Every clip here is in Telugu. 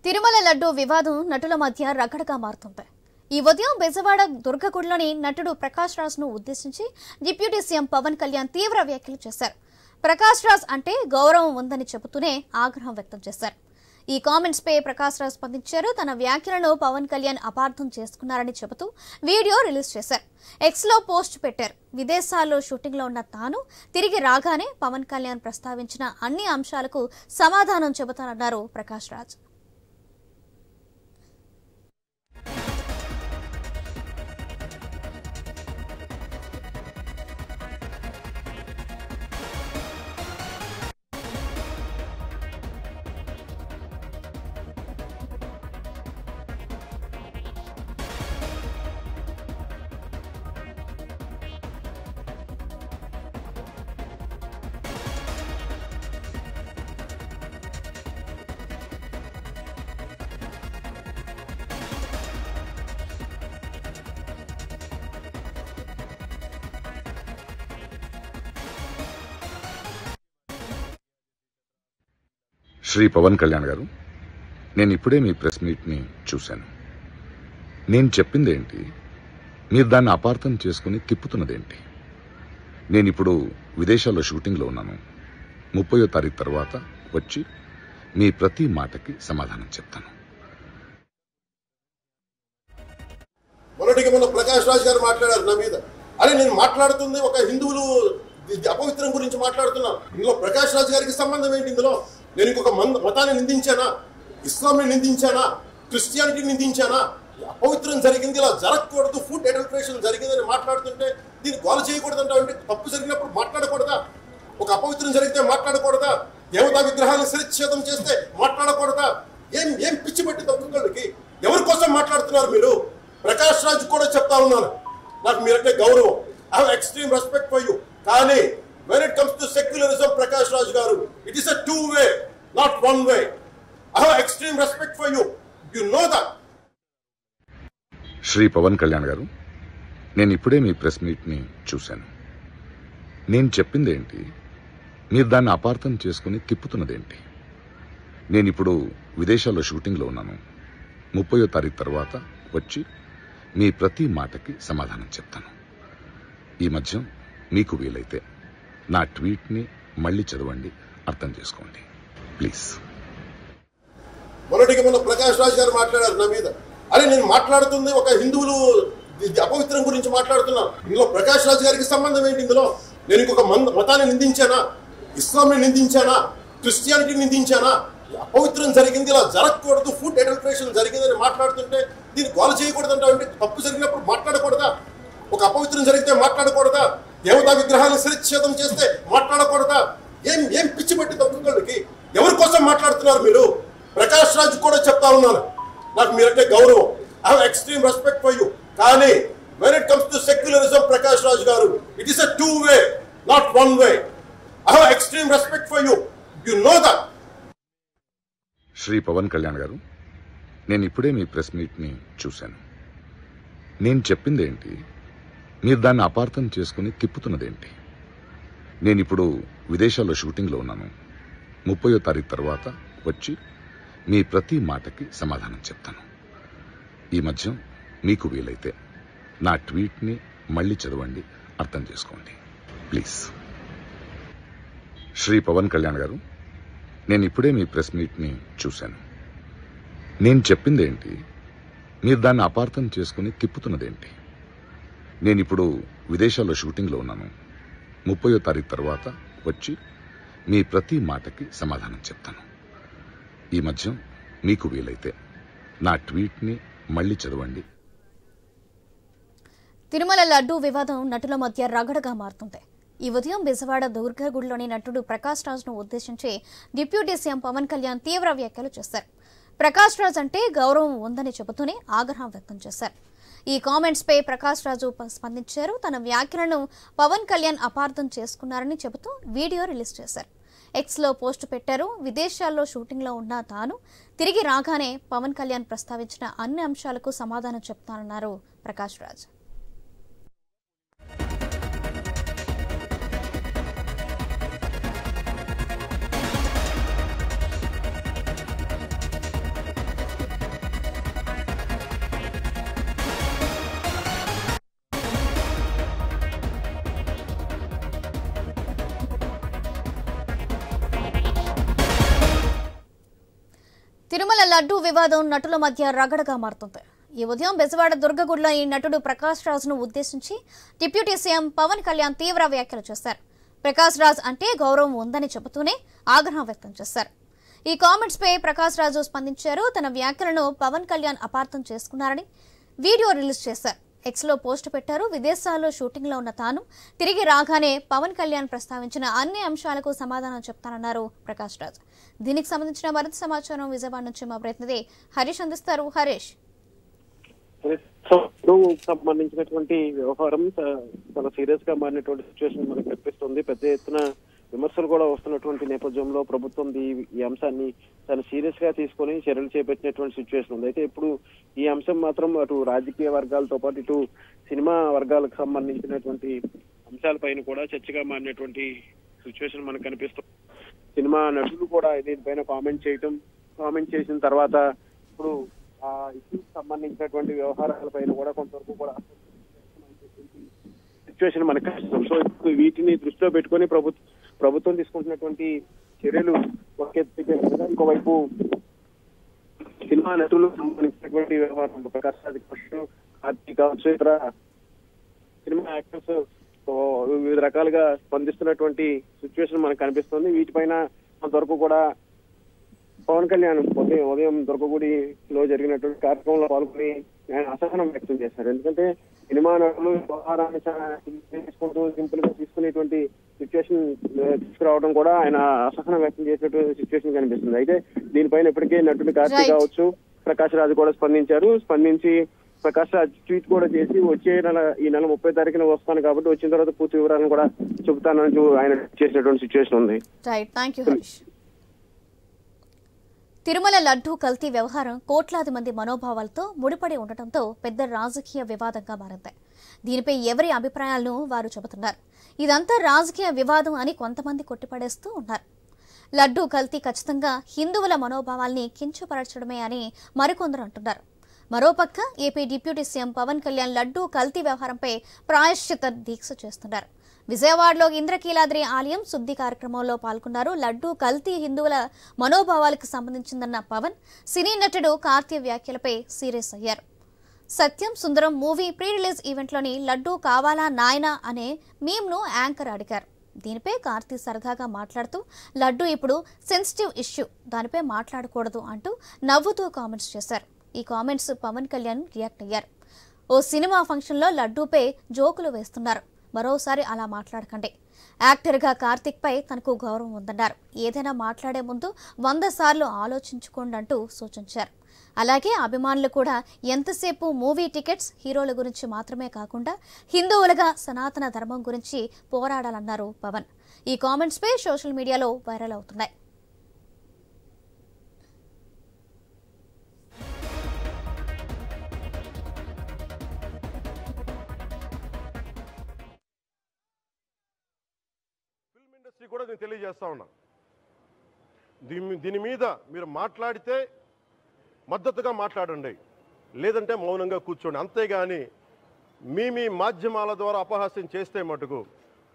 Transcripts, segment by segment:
తిరుమల లడ్డు వివాదం నటుల మధ్య రగడగా మారుతుంది. ఈ ఉదయం బెజవాడ దుర్గగుడిలోని నటుడు ప్రకాష్ రాజ్ ను ఉద్దేశించి డిప్యూటీ సీఎం పవన్ కళ్యాణ్ తీవ్ర వ్యాఖ్యలు చేశారు. ప్రకాష్ రాజ్ అంటే గౌరవం ఉందని చెబుతూనే ఆగ్రహం వ్యక్తం చేశారు. ఈ కామెంట్స్ పై ప్రకాష్ రాజ్ స్పందించారు. తన వ్యాఖ్యలను పవన్ కళ్యాణ్ అపార్థం చేసుకున్నారని చెబుతూ వీడియో రిలీజ్ చేశారు. ఎక్స్ లో పోస్ట్ పెట్టారు. విదేశాల్లో షూటింగ్ లో ఉన్న తాను తిరిగి రాగానే పవన్ కళ్యాణ్ ప్రస్తావించిన అన్ని అంశాలకు సమాధానం చెబుతానన్నారు ప్రకాష్ రాజ్. శ్రీ పవన్ కళ్యాణ్ గారు, నేను ఇప్పుడే మీ ప్రెస్ మీట్ని చూశాను. నేను చెప్పిందేంటి, మీరు దాన్ని అపార్థం చేసుకుని తిప్పుతున్నదేంటి? నేను ఇప్పుడు విదేశాల్లో షూటింగ్లో ఉన్నాను. 30వ తారీఖు తర్వాత వచ్చి మీ ప్రతి మాటకి సమాధానం చెప్తాను. మొన్న ప్రకాష్ రాజ్ గారు మాట్లాడారు నా మీద. అరే, నేను మాట్లాడుతుంది ఒక హిందువులు అపవిత్రం గురించి మాట్లాడుతున్నాను. ఇందులో ప్రకాష్ రాజ్ గారికి సంబంధం ఏంటి? ఇందులో నేను ఇంకొక మతాన్ని నిందించానా? ఇస్లాంని నిందించానా? క్రిస్టియానిటీని నిందించానా? అపవిత్రం జరిగింది, ఇలా జరగకూడదు, ఫుడ్ అడల్టరేషన్ జరిగిందని మాట్లాడుతుంటే దీన్ని గోల చేయకూడదంటే, అంటే తప్పు జరిగినప్పుడు మాట్లాడకూడదా? ఒక అపవిత్రం జరిగితే మాట్లాడకూడదా? దేవతా విగ్రహాన్ని శిరచ్ఛేదం చేస్తే మాట్లాడకూడదా? ఏం పిచ్చి పట్టి తప్పుకోళ్ళకి ఎవరి కోసం మాట్లాడుతున్నారు మీరు? ప్రకాష్ రాజ్ కూడా చెప్తా ఉన్నాను, నాకు మీరంటే గౌరవం. I have extreme respect for you. కానీ when it comes to secularism, Prakash Raj garu, it is a two-way, not one-way. I have extreme respect for you. You know that. Shri Pawan Kalyan గారు, నేను ఇప్పుడే మీ ప్రెస్ మీట్ని చూశాను. నేను చెప్పిందేంటి, మీరు దాన్ని అపార్థం చేసుకుని తిప్పుతున్నదేంటి? నేను ఇప్పుడు విదేశాల్లో షూటింగ్లో ఉన్నాను. 30వ తారీఖు తర్వాత వచ్చి మీ ప్రతి మాటకి సమాధానం చెప్తాను. ఈ మధ్య మీకు వీలైతే నా ట్వీట్ని మళ్ళీ చదవండి, అర్థం చేసుకోండి ప్లీజ్. మొన్న ప్రకాష్ రాజ్ గారు మాట్లాడారు నా మీద. అరే, నేను మాట్లాడుతుంది ఒక హిందువులు అపవిత్రం గురించి మాట్లాడుతున్నాను. ఇందులో ప్రకాష్ రాజ్ గారికి సంబంధం ఏంటి? ఇందులో నేను ఇంకొక మతాన్ని నిందించానా? ఇస్లాంని నిందించానా? క్రిస్టియానిటీని నిందించానా? అపవిత్రం జరిగింది, ఇలా జరగకూడదు, ఫుడ్ అడల్టరేషన్ జరిగిందని మాట్లాడుతుంటే దీన్ని గోల చేయకూడదంటే, అంటే తప్పు జరిగినప్పుడు మాట్లాడకూడదా? ఒక అపవిత్రం జరిగితే మాట్లాడకూడదా? దేవతా విగ్రహాన్ని శిరచ్ఛేదం చేస్తే మాట్లాడకూడదా? ఏం పిచ్చి పట్టి తప్పుకోళ్ళకి ఎవరి కోసం మాట్లాడుతున్నారు మీరు? ప్రకాష్ రాజ్ కూడా చెప్తా ఉన్నాను, నాకు మీరంటే గౌరవం. I have extreme respect for you. కానీ when it comes to secularism, Prakash Raj garu, it is a two-way, not one-way. I have extreme respect for you. You know that. Shri Pawan Kalyan గారు, నేను ఇప్పుడే మీ ప్రెస్ మీట్ని చూశాను. నేను చెప్పిందేంటి, మీరు దాన్ని అపార్థం చేసుకుని తిప్పుతున్నదేంటి? నేను ఇప్పుడు విదేశాల్లో షూటింగ్లో ఉన్నాను. 30వ తారీఖు తర్వాత వచ్చి మీ ప్రతి మాటకి సమాధానం చెప్తాను. ఈ మధ్య మీకు వీలైతే నా ట్వీట్ని మళ్ళీ చదవండి, అర్థం చేసుకోండి ప్లీజ్. శ్రీ పవన్ కళ్యాణ్ గారు, నేను ఇప్పుడే మీ ప్రెస్ మీట్ని చూశాను. నేను చెప్పిందేంటి, మీరు దాన్ని అపార్థం చేసుకుని తిప్పుతున్నదేంటి? నేను ఇప్పుడు విదేశాల్లో షూటింగ్లో ఉన్నాను. 30వ తారీఖు తర్వాత వచ్చి మీ ప్రతి మాటకి సమాధానం చెప్తాను. ఈ మధ్య మీకు వీలైతే నా ట్వీట్ని మళ్ళీ చదవండి. తిరుమల లడ్డు వివాదం నటుల మధ్య రగడగా మారుతుంది. ఈ ఉదయం బెజవాడ దుర్గగుడిలోని నటుడు ప్రకాష్ రాజ్ ను ఉద్దేశించి డిప్యూటీ సీఎం పవన్ కళ్యాణ్ తీవ్ర వ్యాఖ్యలు చేశారు. ప్రకాష్ రాజ్ అంటే గౌరవం ఉందని చెబుతూనే ఆగ్రహం వ్యక్తం చేశారు. ఈ కామెంట్స్ పై ప్రకాష్ రాజు స్పందించారు. తన వ్యాఖ్యలను పవన్ కళ్యాణ్ అపార్థం చేసుకున్నారని చెబుతూ వీడియో రిలీజ్ చేశారు. ఎక్స్ లో పోస్ట్ పెట్టారు. విదేశాల్లో షూటింగ్ లో ఉన్న తాను తిరిగి రాగానే పవన్ కళ్యాణ్ ప్రస్తావించిన అన్ని అంశాలకు సమాధానం చెప్తానన్నారు ప్రకాష్ రాజ్. తిరుమల లడ్డూ వివాదం నటుల మధ్య రగడగా మారుతుంది. ఈ ఉదయం బెజవాడ దుర్గగుడిలో ఈ నటుడు ప్రకాష్ రాజ్ను ఉద్దేశించి డిప్యూటీ సీఎం పవన్ కళ్యాణ్ తీవ్ర వ్యాఖ్యలు చేశారు. ప్రకాష్ రాజ్ అంటే గౌరవం ఉందని చెబుతూనే ఆగ్రహం వ్యక్తం చేశారు. ఈ కామెంట్స్ పై ప్రకాష్ రాజు స్పందించారు. తన వ్యాఖ్యలను పవన్ కళ్యాణ్ అపార్థం చేసుకున్నారని వీడియో రిలీజ్ చేశారు. ఎక్స్లో పోస్ట్ పెట్టారు. విదేశాల్లో షూటింగ్లో ఉన్న తాను తిరిగి రాగానే పవన్ కళ్యాణ్ ప్రస్తావించిన అన్ని అంశాలకు సమాధానం చెప్తానన్నారు ప్రకాష్ రాజ్. దీనికి సంబంధించిన మరింత సమాచారం విజయవాడ నుంచి మా ప్రతినిధి హరీష్ అందిస్తారు. హరీష్, సంబంధించినటువంటి వ్యవహారం చాలా సీరియస్ గా మారినటువంటి సిచ్యువేషన్ మనకు కనిపిస్తుంది. పెద్ద ఎత్తున విమర్శలు కూడా వస్తున్నటువంటి నేపథ్యంలో ప్రభుత్వం ఈ అంశాన్ని చాలా సీరియస్ గా తీసుకొని చర్యలు చేపట్టినటువంటి సిచ్యువేషన్ ఉంది. అయితే ఇప్పుడు ఈ అంశం మాత్రం అటు రాజకీయ వర్గాలతో పాటు ఇటు సినిమా వర్గాలకు సంబంధించినటువంటి అంశాలపైన కూడా చర్చగా మారినటువంటి సిచ్యువేషన్ మనకు కనిపిస్తుంది. సినిమా నటులు కూడా దీనిపైన కామెంట్ చేసిన తర్వాత ఇప్పుడు ఆ ఇష్యూకి సంబంధించినటువంటి వ్యవహారాలపైన కూడా కొంతవరకు కూడా సిచ్యువేషన్ మనకు కనిపిస్తుంది. సో ఇప్పుడు వీటిని దృష్టిలో పెట్టుకొని ప్రభుత్వం తీసుకుంటున్నటువంటి చర్యలు ఇంకోవైపు సినిమా నటులు సంబంధించినటువంటి వ్యవహారం ప్రకాష్ రాజ్ కార్తీక్ కావచ్చు ఇతర సినిమా యాక్టర్స్ వివిధ రకాలుగా స్పందిస్తున్నటువంటి సిచ్యువేషన్ మనకు కనిపిస్తుంది. వీటిపైన కొంతవరకు కూడా పవన్ కళ్యాణ్ ఉదయం దుర్గగుడిలో జరిగినటువంటి కార్యక్రమంలో పాల్గొని ఆయన అసహనం వ్యక్తం చేశారు. ఎందుకంటే సినిమా నటులు వ్యవహారాన్ని తీసుకుంటూ సింపుల్ గా తీసుకునేటువంటి సిచ్యువేషన్ తీసుకురావడం కూడా ఆయన అసహనం వ్యక్తం చేసినటువంటి సిచ్యువేషన్ కనిపిస్తుంది. అయితే దీనిపైన ఇప్పటికే నటుడు కార్తీక్ కావచ్చు ప్రకాష్ రాజ్ కూడా స్పందించి ప్రకాష్ రాజ్ ట్వీట్ కూడా చేసి ఈ నెల 30 తారీఖున వస్తాను కాబట్టి వచ్చిన తర్వాత పూర్తి వివరాలను కూడా చెబుతానని ఆయన చేసినటువంటి సిచ్యువేషన్ ఉంది. తిరుమల లడ్డూ కల్తీ వ్యవహారం కోట్లాది మంది మనోభావాలతో ముడిపడి ఉండటంతో పెద్ద రాజకీయ వివాదంగా మారింది. దీనిపై ఎవరి అభిప్రాయాలను వారు చెబుతున్నారు. ఇదంతా రాజకీయ వివాదం అని కొంతమంది కొట్టిపడేస్తూ ఉన్నారు. లడ్డూ కల్తీ ఖచ్చితంగా హిందువుల మనోభావాల్ని కించపరచడమే అని మరికొందరు అంటున్నారు. మరోపక్క AP deputy CM Pawan Kalyan laddu కల్తీ వ్యవహారంపై ప్రాయశ్చిత దీక్ష చేస్తున్నారు. విజయవాడలో ఇంద్రకీలాద్రి ఆలయం శుద్ధి కార్యక్రమంలో పాల్గొన్నారు. లడ్డూ కల్తీ హిందువుల మనోభావాలకు సంబంధించిందన్న పవన్ సినీ నటుడు కార్తీక్ వ్యాఖ్యలపై సీరియస్ అయ్యారు. సత్యం సుందరం మూవీ ప్రీ రిలీజ్ ఈవెంట్లోని లడ్డూ కావాలా నాయనా అనే మీమ్ను యాంకర్ అడిగారు. దీనిపై కార్తీక్ సరదాగా మాట్లాడుతూ లడ్డూ ఇప్పుడు సెన్సిటివ్ ఇష్యూ, దానిపై మాట్లాడకూడదు అంటూ నవ్వుతూ కామెంట్స్ చేశారు. ఈ కామెంట్స్ పవన్ కళ్యాణ్ రియాక్ట్ అయ్యారు. ఓ సినిమా ఫంక్షన్లో లడ్డూపై జోకులు వేస్తున్నారు. మరోసారి అలా మాట్లాడకండి. యాక్టర్గా కార్తీక్ పై తనకు గౌరవం ఉందన్నారు. ఏదైనా మాట్లాడే ముందు 100 సార్లు ఆలోచించుకోండి అంటూ సూచించారు. అలాగే అభిమానులు కూడా ఎంతసేపు మూవీ టికెట్స్, హీరోల గురించి మాత్రమే కాకుండా హిందువులుగా సనాతన ధర్మం గురించి పోరాడాలన్నారు పవన్. ఈ కామెంట్స్ పై సోషల్ మీడియాలో వైరల్ అవుతున్నాయి. కూడా నేను తెలియజేస్తా ఉన్నా, దీని మీద మీరు మాట్లాడితే మద్దతుగా మాట్లాడండి, లేదంటే మౌనంగా కూర్చోండి. అంతేగాని మీ మాధ్యమాల ద్వారా అపహాస్యం చేస్తే మటుకు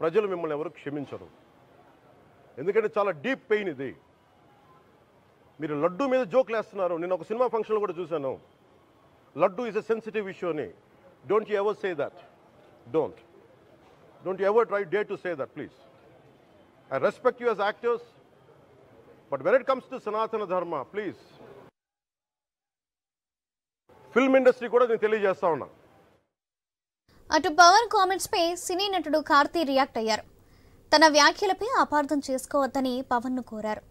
ప్రజలు మిమ్మల్ని ఎవరు క్షమించరు. ఎందుకంటే చాలా డీప్ పెయిన్ ఇది. మీరు లడ్డూ మీద జోక్లు వేస్తున్నారు. నేను ఒక సినిమా ఫంక్షన్లో కూడా చూశాను. Laddu is a sensitive issue అని. Don't you ever say that. Don't you ever try dare to say that, please. I respect you as actors, but when it comes to Sanatana Dharma, please. Film industry కూడా నేను తెలియజేస్తా ఉన్నా. అటు పవన్ కామెంట్స్ పై సినీ నటుడు కార్తీక్ రియాక్ట్ అయ్యారు. తన వ్యాఖ్యలపై అపార్థం చేసుకోవద్దని పవన్ ను కోరారు.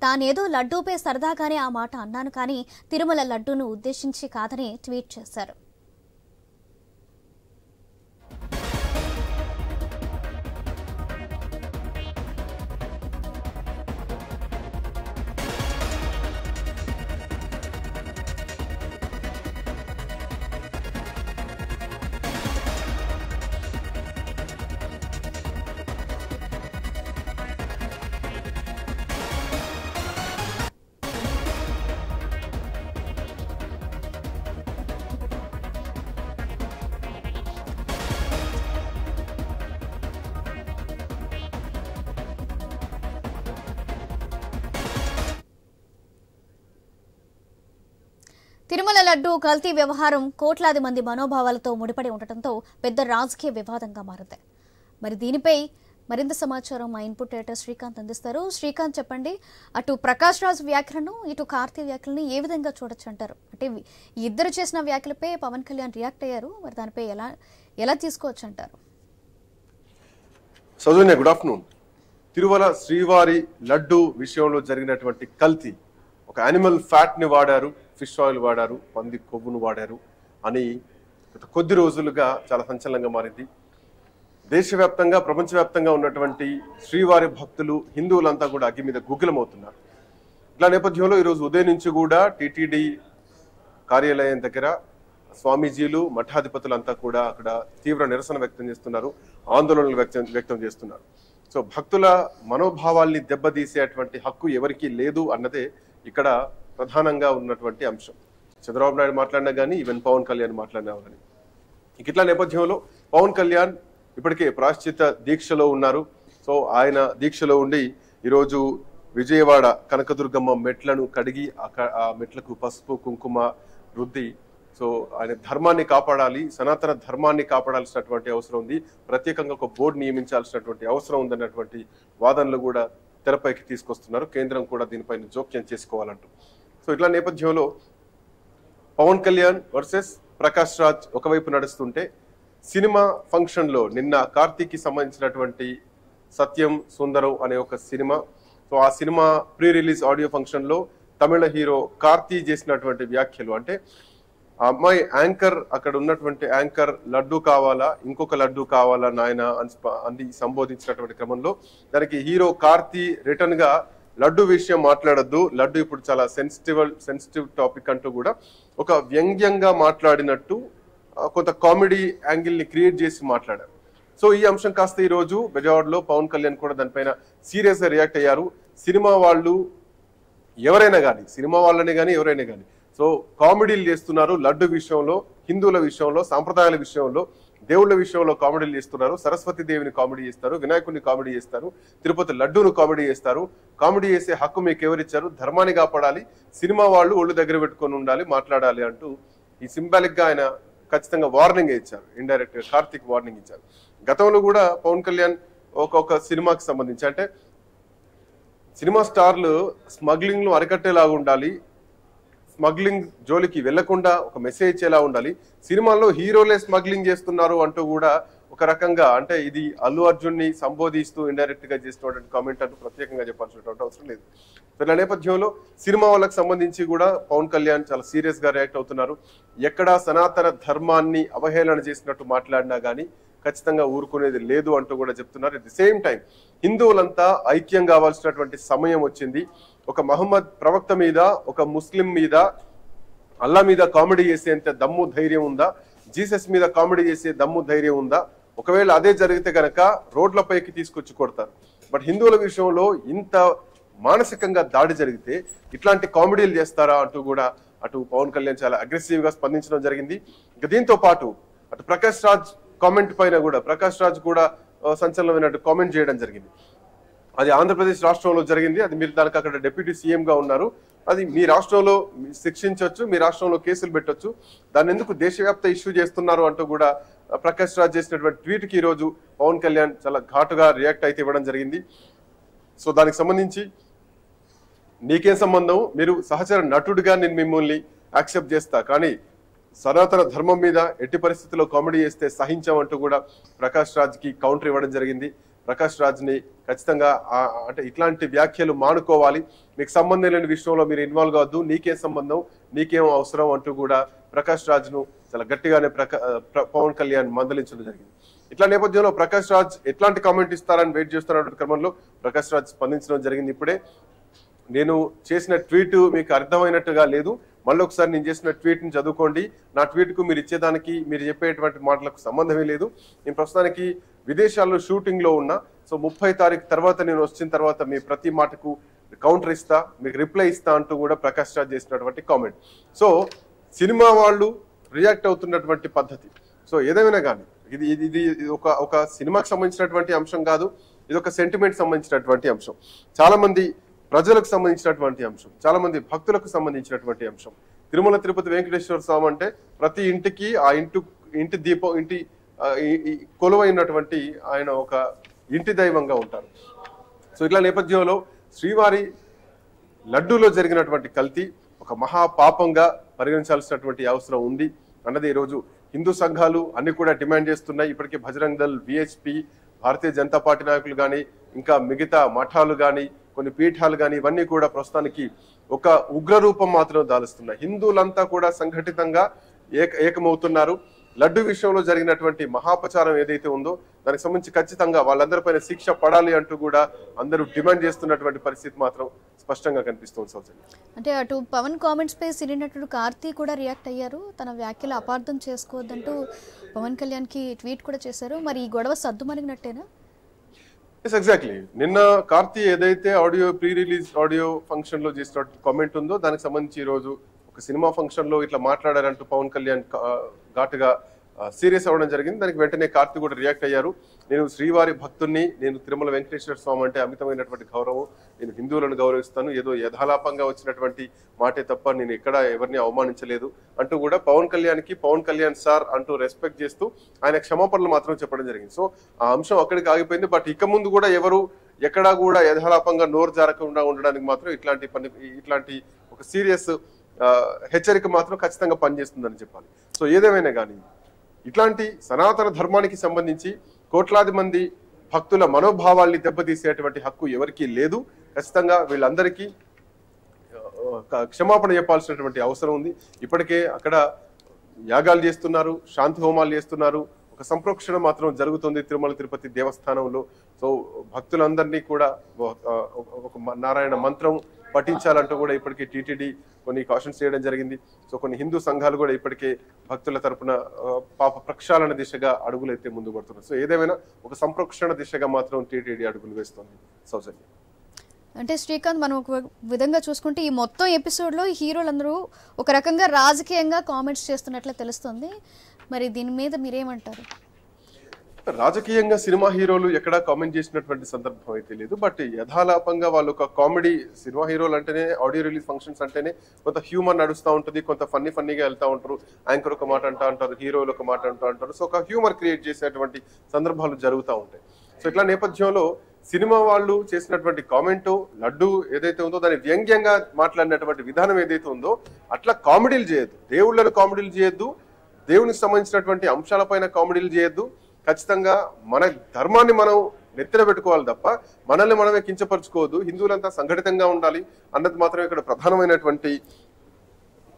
తానేదో లడ్డూపై సరదాగానే ఆ మాట అన్నాను కానీ తిరుమల లడ్డూను ఉద్దేశించి కాదని ట్వీట్ చేశారు. తిరుమల లడ్డు కల్తీ వ్యవహారం కోట్లాది మంది మనోభావాలతో ముడిపడి ఉండటంతో పెద్ద రాజకీయ వివాదంగా మారింది. మరి దీనిపై మరింత సమాచారం మా ఇన్పుట్ ఎడిటర్ శ్రీకాంత్ అందిస్తారు. శ్రీకాంత్, చెప్పండి, అటు ప్రకాష్ రాజ్ వ్యాఖ్యలను ఇటు కార్తీ వ్యాఖ్యలను ఏ విధంగా చూడొచ్చు అంటారు? అంటే ఇద్దరు చేసిన వ్యాఖ్యలపై పవన్ కళ్యాణ్ రియాక్ట్ అయ్యారు, మరి దానిపై ఎలా తీసుకోవచ్చు అంటారు? సౌజన్య, గుడ్ ఆఫ్టర్నూన్. తిరుమల శ్రీవారి లడ్డు విషయంలో జరిగినటువంటి కల్తీ, ఒక యానిమల్ ఫ్యాట్ ని వాడారు, ఫిష్ ఆయిల్ వాడారు, పంది కొవ్వును వాడారు అని గత కొద్ది రోజులుగా చాలా సంచలనంగా మారింది. దేశవ్యాప్తంగా ప్రపంచవ్యాప్తంగా ఉన్నటువంటి శ్రీవారి భక్తులు హిందువులంతా కూడా అగ్గి మీద గుగ్గిలమవుతున్నారు. ఇలా నేపథ్యంలో ఈరోజు ఉదయం నుంచి కూడా టీటీడీ కార్యాలయం దగ్గర స్వామీజీలు మఠాధిపతులంతా కూడా అక్కడ తీవ్ర నిరసన వ్యక్తం చేస్తున్నారు, ఆందోళనలు వ్యక్తం చేస్తున్నారు. సో భక్తుల మనోభావాల్ని దెబ్బతీసేటువంటి హక్కు ఎవరికీ లేదు అన్నదే ఇక్కడ ప్రధానంగా ఉన్నటువంటి అంశం. చంద్రబాబు నాయుడు మాట్లాడినా కానీ, ఈవెన్ పవన్ కళ్యాణ్ మాట్లాడినా కానీ. ఇట్లా నేపథ్యంలో పవన్ కళ్యాణ్ ఇప్పటికే ప్రాశ్చిత దీక్షలో ఉన్నారు. సో ఆయన దీక్షలో ఉండి ఈరోజు విజయవాడ కనకదుర్గమ్మ మెట్లను కడిగి ఆ మెట్లకు పసుపు కుంకుమ రుద్ది, సో ఆయన ధర్మాన్ని కాపాడాలి, సనాతన ధర్మాన్ని కాపాడాల్సినటువంటి అవసరం ఉంది, ప్రత్యేకంగా ఒక బోర్డు నియమించాల్సినటువంటి అవసరం ఉందన్నటువంటి వాదనలు కూడా తెరపైకి తీసుకొస్తున్నారు. కేంద్రం కూడా దీనిపైన జోక్యం చేసుకోవాలంటూ. సో ఇట్లా నేపథ్యంలో పవన్ కళ్యాణ్ వర్సెస్ ప్రకాష్ రాజ్ ఒకవైపు నడుస్తుంటే, సినిమా ఫంక్షన్ లో నిన్న కార్తీకి సంబంధించినటువంటి సత్యం సుందరం అనే ఒక సినిమా, సో ఆ cinema pre release audio function లో తమిళ హీరో కార్తీ చేసినటువంటి వ్యాఖ్యలు, అంటే ఆ అమ్మాయి యాంకర్, అక్కడ ఉన్నటువంటి యాంకర్ లడ్డు కావాలా, ఇంకొక లడ్డు కావాలా నాయన అని సంబోధించినటువంటి క్రమంలో దానికి హీరో కార్తీ రిటర్న్ గా లడ్డు విషయం మాట్లాడద్దు, లడ్డు ఇప్పుడు చాలా సెన్సిటివ్ టాపిక్ అంటూ కూడా ఒక వ్యంగ్యంగా మాట్లాడినట్టు కొంత కామెడీ యాంగిల్ ని క్రియేట్ చేసి మాట్లాడారు. సో ఈ అంశం కాస్త ఈ రోజు బెజవాడలో పవన్ కళ్యాణ్ కూడా దానిపైన సీరియస్ గా రియాక్ట్ అయ్యారు. సినిమా వాళ్ళు ఎవరైనా కానీ, సినిమా వాళ్ళని కానీ ఎవరైనా కానీ, సో కామెడీలు చేస్తున్నారు లడ్డు విషయంలో, హిందువుల విషయంలో, సాంప్రదాయాల విషయంలో, దేవుళ్ళ విషయంలో కామెడీలు చేస్తున్నారు. సరస్వతి దేవిని కామెడీ చేస్తారు, వినాయకుడిని కామెడీ చేస్తారు, తిరుపతి లడ్డూను కామెడీ చేస్తారు. కామెడీ చేసే హక్కు మీకు ఎవరిచ్చారు? ధర్మాన్ని కాపాడాలి, సినిమా వాళ్ళు ఒళ్ళు దగ్గర పెట్టుకొని ఉండాలి, మాట్లాడాలి అంటూ ఈ సింబాలిక్ గా ఆయన ఖచ్చితంగా వార్నింగ్ ఇచ్చారు. ఇండైరెక్ట్ గా కార్తీక్ వార్నింగ్ ఇచ్చారు. గతంలో కూడా పవన్ కళ్యాణ్ ఒక సినిమాకి సంబంధించి, అంటే సినిమా స్టార్లు స్మగ్లింగ్ ను అరికట్టేలాగా ఉండాలి, స్మగ్లింగ్ జోలికి వెళ్లకుండా ఒక మెసేజ్ ఇచ్చేలా ఉండాలి, సినిమాల్లో హీరోలే స్మగ్లింగ్ చేస్తున్నారు అంటూ కూడా ఒక రకంగా, అంటే ఇది అల్లు అర్జున్ ని సంబోధిస్తూ ఇండైరెక్ట్ గా చేస్తున్నటువంటి కామెంట్ అంటూ ప్రత్యేకంగా చెప్పాల్సినటువంటి అవసరం లేదు. ఇలా నేపథ్యంలో సినిమా వాళ్ళకి సంబంధించి కూడా పవన్ కళ్యాణ్ చాలా సీరియస్ గా రియాక్ట్ అవుతున్నారు. ఎక్కడా సనాతన ధర్మాన్ని అవహేళన చేసినట్టు మాట్లాడినా గానీ ఖచ్చితంగా ఊరుకునేది లేదు అంటూ కూడా చెప్తున్నారు. అట్ ది సేమ్ టైం హిందువులంతా ఐక్యం కావాల్సినటువంటి సమయం వచ్చింది. ఒక మహమ్మద్ ప్రవక్త మీద, ఒక ముస్లిం మీద, అల్లా మీద కామెడీ చేసేంత దమ్ము ధైర్యం ఉందా? జీసస్ మీద కామెడీ చేసే దమ్ము ధైర్యం ఉందా? ఒకవేళ అదే జరిగితే గనక రోడ్లపైకి తీసుకొచ్చి కొడతారు. బట్ హిందువుల విషయంలో ఇంత మానసికంగా దాడి జరిగితే ఇట్లాంటి కామెడీలు చేస్తారా అంటూ కూడా అటు పవన్ కళ్యాణ్ చాలా అగ్రెసివ్ గా స్పందించడం జరిగింది. ఇక దీంతో పాటు అటు ప్రకాష్ రాజ్ కామెంట్ పైన కూడా ప్రకాష్ రాజ్ కూడా సంచలనమైనట్టు కామెంట్ చేయడం జరిగింది. అది ఆంధ్రప్రదేశ్ రాష్ట్రంలో జరిగింది. అది మీరు దానికి అక్కడ డిప్యూటీ సీఎం గా ఉన్నారు. అది మీ రాష్ట్రంలో శిక్షించవచ్చు, మీ రాష్ట్రంలో కేసులు పెట్టొచ్చు, దాన్ని ఎందుకు దేశవ్యాప్త ఇష్యూ చేస్తున్నారు అంటూ కూడా ప్రకాష్ రాజ్ చేసినటువంటి ట్వీట్ కి ఈ రోజు పవన్ కళ్యాణ్ చాలా ఘాటుగా రియాక్ట్ అయితే ఇవ్వడం జరిగింది. సో దానికి సంబంధించి నీకేం సంబంధం, మీరు సహచర నటుడిగా నేను మిమ్మల్ని యాక్సెప్ట్ చేస్తా, కానీ సనాతన ధర్మం మీద ఎట్టి పరిస్థితుల్లో కామెడీ చేస్తే సహించామంటూ కూడా ప్రకాష్ రాజ్ కి కౌంటర్ ఇవ్వడం జరిగింది. ప్రకాష్ రాజ్ ని ఖచ్చితంగా అంటే ఇట్లాంటి వ్యాఖ్యలు మానుకోవాలి, మీకు సంబంధం లేని విషయంలో మీరు ఇన్వాల్వ్ కావద్దు, నీకేం సంబంధం, నీకేం అవసరం అంటూ కూడా ప్రకాష్ రాజ్ ను చాలా గట్టిగానే పవన్ కళ్యాణ్ మందలించడం జరిగింది. ఇట్లా నేపథ్యంలో ప్రకాష్ రాజ్ ఎట్లాంటి కామెంట్ ఇస్తారని వెయిట్ చేస్తున్న క్రమంలో ప్రకాష్ రాజ్ స్పందించడం జరిగింది. ఇప్పుడే నేను చేసిన ట్వీట్ మీకు అర్థమైనట్టుగా లేదు, మళ్ళీ ఒకసారి నేను చేసిన ట్వీట్ ని చదువుకోండి, నా ట్వీట్ కు మీరు ఇచ్చేదానికి మీరు చెప్పేటువంటి మాటలకు సంబంధమే లేదు, నేను ప్రస్తుతానికి విదేశాల్లో షూటింగ్ లో ఉన్నా, సో 30 తారీఖు తర్వాత నేను వచ్చిన తర్వాత మీ ప్రతి మాటకు కౌంటర్ ఇస్తా, మీకు రిప్లై ఇస్తా అంటూ కూడా ప్రకాష్ రాజ్ చేసినటువంటి కామెంట్. సో సినిమా వాళ్ళు రియాక్ట్ అవుతున్నటువంటి పద్ధతి, సో ఏదేమైనా కానీ ఇది ఒక సినిమాకి సంబంధించినటువంటి అంశం కాదు, ఇది ఒక సెంటిమెంట్ సంబంధించినటువంటి అంశం, చాలా మంది ప్రజలకు సంబంధించినటువంటి అంశం, చాలా మంది భక్తులకు సంబంధించినటువంటి అంశం. తిరుమల తిరుపతి వెంకటేశ్వర స్వామి అంటే ప్రతి ఇంటికి ఆ ఇంటి దీపం కొలువైనటువంటి ఆయన ఒక ఇంటి దైవంగా ఉంటారు. సో ఇట్లా నేపథ్యంలో శ్రీవారి లడ్డూలో జరిగినటువంటి కల్తీ ఒక మహాపాపంగా పరిగణించాల్సినటువంటి అవసరం ఉంది అన్నది ఈరోజు హిందూ సంఘాలు అన్ని కూడా డిమాండ్ చేస్తున్నాయి. ఇప్పటికే బజరంగ్ దళ్, విహెచ్పి, భారతీయ జనతా పార్టీ నాయకులు కానీ ఇంకా మిగతా మఠాలు కానీ కొన్ని పీఠాలు కానీ ఇవన్నీ కూడా ప్రస్తుతానికి ఒక ఉగ్రరూపం మాత్రం దాలుస్తున్నాయి. హిందువులంతా కూడా సంఘటితంగా ఏకమవుతున్నారు. లడ్డు విషయంలో జరిగినటువంటి మహాపచారం ఏదైతే ఉందో దానికి సంబంధించి ఖచ్చితంగా వాళ్ళందరిపైన శిక్ష పడాలి అంటూ కూడా అందరూ డిమాండ్ చేస్తున్నటువంటి పరిస్థితి మాత్రం స్పష్టంగా కనిపిస్తుంది. సౌజన్య, అంటే అటు పవన్ కామెంట్స్ పై సినీ నటుడు కార్తీ కూడా రియాక్ట్ అయ్యారు. తన వ్యాఖ్యలు అపార్థం చేసుకోవద్దంటూ పవన్ కళ్యాణ్ కి ట్వీట్ కూడా చేశారు. మరి ఈ గొడవ సద్దుమణిగినట్టేనా? ఎగ్జాక్ట్లీ. నిన్న కార్తీ ఏదైతే ప్రీ రిలీజ్ ఆడియో ఫంక్షన్ లో చేసిన కామెంట్ ఉందో దానికి సంబంధించి ఈ రోజు ఒక సినిమా ఫంక్షన్ లో ఇట్లా మాట్లాడారంటూ పవన్ కళ్యాణ్ ఘాటుగా సీరియస్ అవ్వడం జరిగింది. దానికి వెంటనే కార్తీ కూడా రియాక్ట్ అయ్యారు. నేను శ్రీవారి భక్తుడిని, నేను తిరుమల వెంకటేశ్వర స్వామి అంటే అమితమైనటువంటి గౌరవం, నేను హిందువులను గౌరవిస్తాను, ఏదో యథాలాపంగా వచ్చినటువంటి మాటే తప్ప నేను ఎక్కడ ఎవరిని అవమానించలేదు అంటూ కూడా పవన్ కళ్యాణ్ సార్ అంటూ రెస్పెక్ట్ చేస్తూ ఆయన క్షమాపణలు మాత్రం చెప్పడం జరిగింది. సో ఆ అంశం అక్కడికి ఆగిపోయింది. బట్ ఇక ముందు కూడా ఎవరు ఎక్కడా కూడా యథాలాపంగా నోరు జారకుండా ఉండడానికి మాత్రం ఇట్లాంటి ఒక సీరియస్ హెచ్చరిక మాత్రం ఖచ్చితంగా పనిచేస్తుందని చెప్పాలి. సో ఏదేమైనా కానీ ఇట్లాంటి సనాతన ధర్మానికి సంబంధించి కోట్లాది మంది భక్తుల మనోభావాల్ని దెబ్బతీసేటువంటి హక్కు ఎవరికీ లేదు. ఖచ్చితంగా వీళ్ళందరికీ క్షమాపణ చెప్పాల్సినటువంటి అవసరం ఉంది. ఇప్పటికే అక్కడ యాగాలు చేస్తున్నారు, శాంతి హోమాలు చేస్తున్నారు, ఒక సంప్రోక్షణ మాత్రం జరుగుతుంది తిరుమల తిరుపతి దేవస్థానంలో. సో భక్తులందరినీ కూడా ఒక నారాయణ మంత్రం పఠించాలంటూ కూడా ఇప్పటికే టీటీడీ కొన్ని కాషన్స్ చేయడం జరిగింది. సో కొన్ని హిందూ సంఘాలు కూడా ఇప్పటికే భక్తుల తరపున పాప ప్రక్షాళన దిశగా అడుగులు అయితే ముందు పడుతున్నారు. సో ఏదేమైనా ఒక సంప్రోక్షణ దిశగా మాత్రం టీటీడీ అడుగులు వేస్తుంది. సౌజన్య, అంటే శ్రీకాంత్, మనం ఒక విధంగా చూసుకుంటే ఈ మొత్తం ఎపిసోడ్లో హీరోలందరూ ఒక రకంగా రాజకీయంగా కామెంట్స్ చేస్తున్నట్లే తెలుస్తుంది. మరి దీని మీద మీరేమంటారు? రాజకీయంగా సినిమా హీరోలు ఎక్కడా కామెంట్ చేసినటువంటి సందర్భం అయితే లేదు. బట్ యథాలాపంగా వాళ్ళు ఒక కామెడీ, సినిమా హీరోలు అంటేనే ఆడియో రిలీజ్ ఫంక్షన్స్ అంటేనే కొంత హ్యూమర్ నడుస్తూ ఉంటుంది, కొంత ఫన్నీగా వెళ్తూ ఉంటారు. యాంకర్ ఒక మాట అంటూ అంటారు, హీరోలు ఒక మాట అంటూ అంటారు. సో ఒక హ్యూమర్ క్రియేట్ చేసేటువంటి సందర్భాలు జరుగుతూ ఉంటాయి. సో ఇట్లా నేపథ్యంలో సినిమా వాళ్ళు చేసినటువంటి కామెంటు లడ్డు ఏదైతే ఉందో దాన్ని వ్యంగ్యంగా మాట్లాడినటువంటి విధానం ఏదైతే ఉందో అట్లా కామెడీలు చేయొద్దు, దేవుళ్ళను కామెడీలు చేయొద్దు, దేవునికి సంబంధించినటువంటి అంశాలపైన కామెడీలు చేయొద్దు. ఖచ్చితంగా మన ధర్మాన్ని మనం నెత్తిన పెట్టుకోవాలి తప్ప మనల్ని మనమే కించపరుచుకోవద్దు. హిందువులంతా సంఘటితంగా ఉండాలి అన్నది మాత్రమే ఇక్కడ ప్రధానమైనటువంటి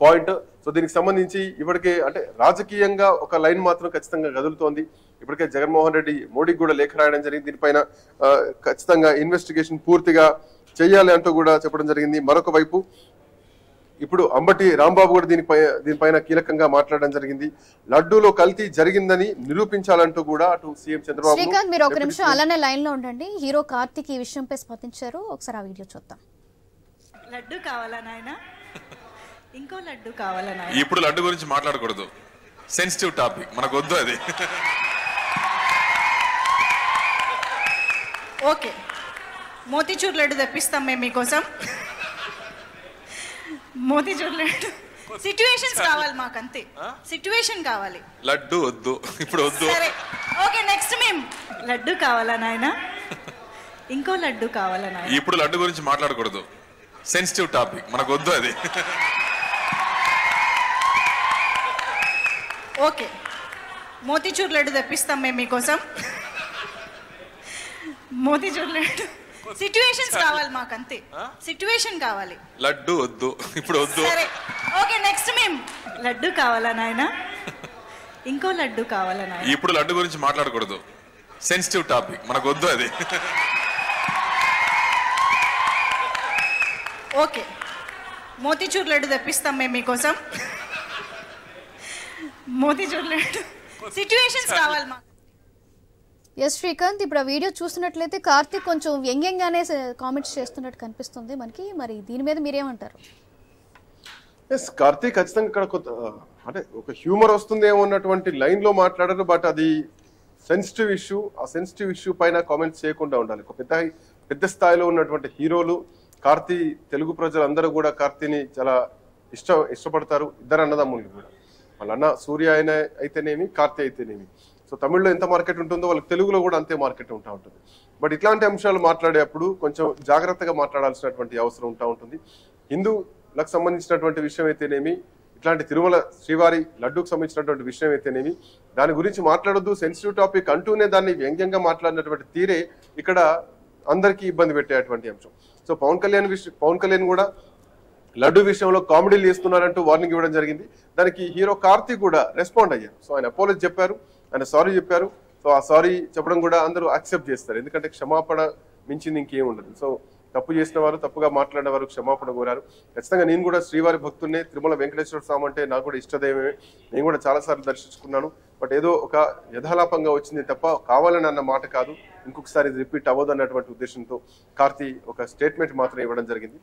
పాయింట్. సో దీనికి సంబంధించి ఇప్పటికే అంటే రాజకీయంగా ఒక లైన్ మాత్రం ఖచ్చితంగా కదులుతోంది. ఇప్పటికే జగన్మోహన్ రెడ్డి మోడీకి కూడా లేఖ రాయడం జరిగింది. దీనిపైన ఖచ్చితంగా ఇన్వెస్టిగేషన్ పూర్తిగా చేయాలి అంటూ కూడా చెప్పడం జరిగింది. మరొక వైపు ఇప్పుడు అంబటి రాంబాబు కూడా దీనిపైన కీలకంగా మాట్లాడడం జరిగింది. లడ్డూలో కల్తీ జరిగిందని నిరూపించాలంటూ కూడా అటు సీఎం చంద్రబాబు. శ్రీకాంత్, మీరు ఒక నిమిషం అలానే లైన్ లో ఉండండి. హీరో కార్తిక్ ఈ విషయంపై స్పందించారు, ఒకసారి ఆ వీడియో చూద్దాం. లడ్డు కావాలా నాయనా? ఇంకో లడ్డు కావాలా నాయనా? ఇప్పుడు లడ్డు గురించి మాట్లాడకూడదు, సెన్సిటివ్ టాపిక్, మనకు వద్దు అది. ఓకే, మోతీచూర్ లడ్డు తెప్పిస్తాం మేము మీకోసం. మోతీచూర్ లడ్డు సిట్యుయేషన్స్ కావాలి మాకు, అంతే. సిట్యుయేషన్ కావాలి, లడ్డు వద్దు, ఇప్పుడు వద్దు. సరే ఓకే, నెక్స్ట్ మేము లడ్డు కావాలా నాయనా? ఇంకో లడ్డు కావాలా నాయనా? ఇప్పుడు లడ్డు గురించి మాట్లాడకూడదు, సెన్సిటివ్ టాపిక్, మనకు వద్దు అది. ఓకే, మోతీచూర్ లడ్డు తెప్పిస్తాం మేము మీకోసం. మోతీచూర్ లడ్డు సిట్యుయేషన్స్ కావాలి మాకు, అంతే. సిట్యుయేషన్ కావాలి, లడ్డు వద్దు, ఇప్పుడు వద్దు. సరే ఓకే, నెక్స్ట్ మేము లడ్డు కావాలా నాయనా? ఇంకో లడ్డు కావాలా నాయనా? ఇప్పుడు లడ్డు గురించి మాట్లాడకూడదు, సెన్సిటివ్ టాపిక్, మనకు వద్దు అది. ఓకే, మోతీచూర్ లడ్డు తెప్పిస్తాం మేము మీకోసం. మోతీచూర్ లడ్డు సిట్యుయేషన్స్ కావాలి మాకు. ఎస్ శ్రీకాంత్, ఇప్పుడు ఆ వీడియో చూస్తున్నట్లయితే కార్తిక్ కొంచెం వ్యంగ్యంగానే కామెంట్స్ చేస్తున్నట్టు కనిపిస్తుంది మనకి. మరి దీని మీద మీరేమంటారు? ఎస్, కార్తీక్ ఖచ్చితంగా ఇక్కడ అంటే ఒక హ్యూమర్ వస్తుందేమో అన్నటువంటి లైన్ లో మాట్లాడారు. బట్ అది సెన్సిటివ్ ఇష్యూ. ఆ సెన్సిటివ్ ఇష్యూ పైన కామెంట్స్ చేయకుండా ఉండాలి. ఒక పెద్ద స్థాయిలో ఉన్నటువంటి హీరోలు తెలుగు ప్రజలందరూ కూడా కార్తీని చాలా ఇష్టపడతారు ఇద్దరు అన్నదమ్ములు కూడా. వాళ్ళ అన్న సూర్య అయితేనేమి, కార్తీ అయితేనేమి. సో తమిళ్లో ఎంత మార్కెట్ ఉంటుందో వాళ్ళకి తెలుగులో కూడా అంతే మార్కెట్ ఉంటా ఉంటుంది. బట్ ఇట్లాంటి అంశాలు మాట్లాడేటప్పుడు కొంచెం జాగ్రత్తగా మాట్లాడాల్సినటువంటి అవసరం ఉంటా ఉంటుంది. హిందువులకు సంబంధించినటువంటి విషయం అయితేనేమి, ఇట్లాంటి తిరుమల శ్రీవారి లడ్డూకు సంబంధించినటువంటి విషయం అయితేనేమి, దాని గురించి మాట్లాడొద్దు, సెన్సిటివ్ టాపిక్ అంటూనే దాన్ని వ్యంగ్యంగా మాట్లాడినటువంటి తీరే ఇక్కడ అందరికీ ఇబ్బంది పెట్టేటువంటి అంశం. సో పవన్ కళ్యాణ్ కూడా లడ్డు విషయంలో కామెడీలు చేస్తున్నారంటూ వార్నింగ్ ఇవ్వడం జరిగింది. దానికి హీరో కార్తీ కూడా రెస్పాండ్ అయ్యారు. సో ఆయన అపోలజీ చెప్పారు, ఆయన సారీ చెప్పారు. సో ఆ సారీ చెప్పడం కూడా అందరూ యాక్సెప్ట్ చేస్తారు, ఎందుకంటే క్షమాపణ మించింది ఇంకేం ఉండదు. సో తప్పు చేసిన వారు, తప్పుగా మాట్లాడిన వారు క్షమాపణ కోరారు. ఖచ్చితంగా నేను కూడా శ్రీవారి భక్తున్నే, తిరుమల వెంకటేశ్వర స్వామి అంటే నాకు కూడా ఇష్టదైవమే, నేను కూడా చాలాసార్లు దర్శించుకున్నాను. బట్ ఏదో ఒక యథాలాపంగా వచ్చింది తప్ప కావాలని అన్న మాట కాదు, ఇంకొకసారి రిపీట్ అవ్వదు అన్నటువంటి ఉద్దేశంతో కార్తీ ఒక స్టేట్మెంట్ మాత్రం ఇవ్వడం జరిగింది.